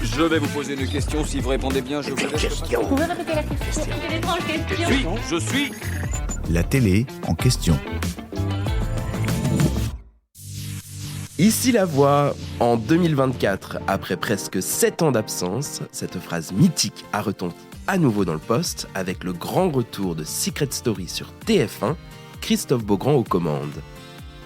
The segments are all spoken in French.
Je vais vous poser une question. Si vous répondez bien, je vous laisse. Vous pouvez répéter la question? Quelle étrange question. Je suis. La télé en question. Ici la voix, en 2024, après presque 7 ans d'absence, cette phrase mythique a retenti à nouveau dans le poste avec le grand retour de Secret Story sur TF1, Christophe Beaugrand aux commandes.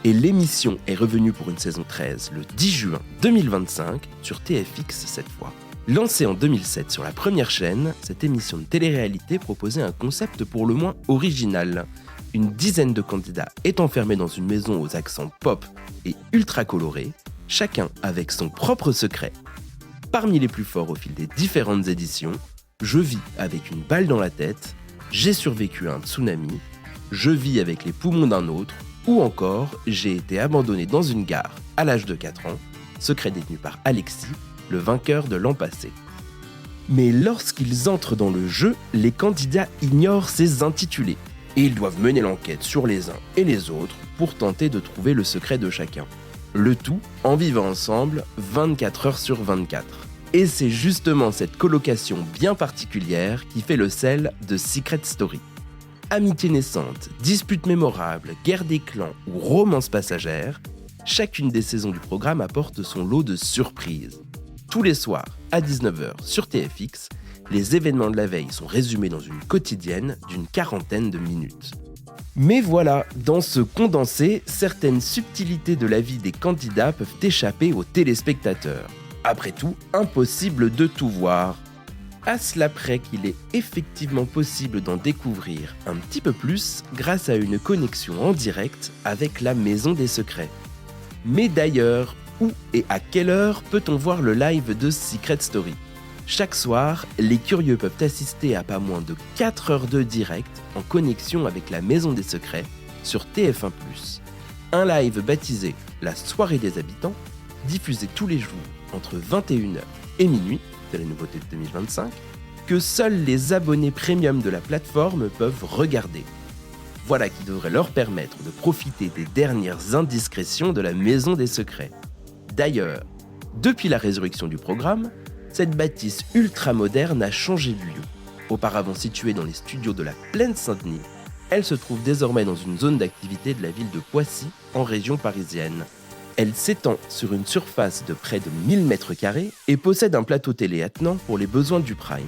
Et l'émission est revenue pour une saison 13 le 10 juin 2025 sur TFX cette fois. Lancée en 2007 sur la première chaîne, cette émission de télé-réalité proposait un concept pour le moins original. Une dizaine de candidats est enfermés dans une maison aux accents pop et ultra colorés, chacun avec son propre secret. Parmi les plus forts au fil des différentes éditions, Je vis avec une balle dans la tête, J'ai survécu à un tsunami, Je vis avec les poumons d'un autre, ou encore J'ai été abandonné dans une gare à l'âge de 4 ans, secret détenu par Alexis, le vainqueur de l'an passé. Mais lorsqu'ils entrent dans le jeu, les candidats ignorent ces intitulés. Et ils doivent mener l'enquête sur les uns et les autres pour tenter de trouver le secret de chacun. Le tout en vivant ensemble 24 heures sur 24. Et c'est justement cette colocation bien particulière qui fait le sel de Secret Story. Amitié naissante, disputes mémorables, guerre des clans ou romance passagère, chacune des saisons du programme apporte son lot de surprises. Tous les soirs, à 19h sur TFX, les événements de la veille sont résumés dans une quotidienne d'une 40aine de minutes. Mais voilà, dans ce condensé, certaines subtilités de la vie des candidats peuvent échapper aux téléspectateurs. Après tout, impossible de tout voir. À cela près qu'il est effectivement possible d'en découvrir un petit peu plus grâce à une connexion en direct avec la Maison des Secrets. Mais d'ailleurs, où et à quelle heure peut-on voir le live de Secret Story ? Chaque soir, les curieux peuvent assister à pas moins de 4 heures de direct en connexion avec la Maison des Secrets sur TF1+. Un live baptisé « La soirée des habitants », diffusé tous les jours entre 21h et minuit, c'est la nouveauté de 2025, que seuls les abonnés premium de la plateforme peuvent regarder. Voilà qui devrait leur permettre de profiter des dernières indiscrétions de la Maison des Secrets. D'ailleurs, depuis la résurrection du programme, cette bâtisse ultra-moderne a changé de lieu. Auparavant située dans les studios de la Plaine Saint-Denis, elle se trouve désormais dans une zone d'activité de la ville de Poissy, en région parisienne. Elle s'étend sur une surface de près de 1000 m² et possède un plateau télé attenant pour les besoins du Prime.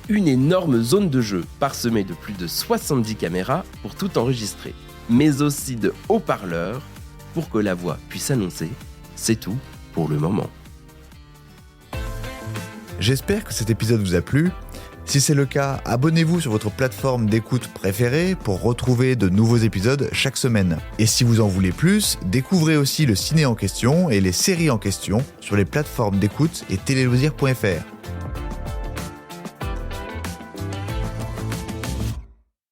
Une énorme zone de jeu parsemée de plus de 70 caméras pour tout enregistrer, mais aussi de haut-parleurs pour que la voix puisse annoncer « C'est tout pour le moment ». J'espère que cet épisode vous a plu. Si c'est le cas, abonnez-vous sur votre plateforme d'écoute préférée pour retrouver de nouveaux épisodes chaque semaine. Et si vous en voulez plus, découvrez aussi le ciné en question et les séries en question sur les plateformes d'écoute et téléloisirs.fr.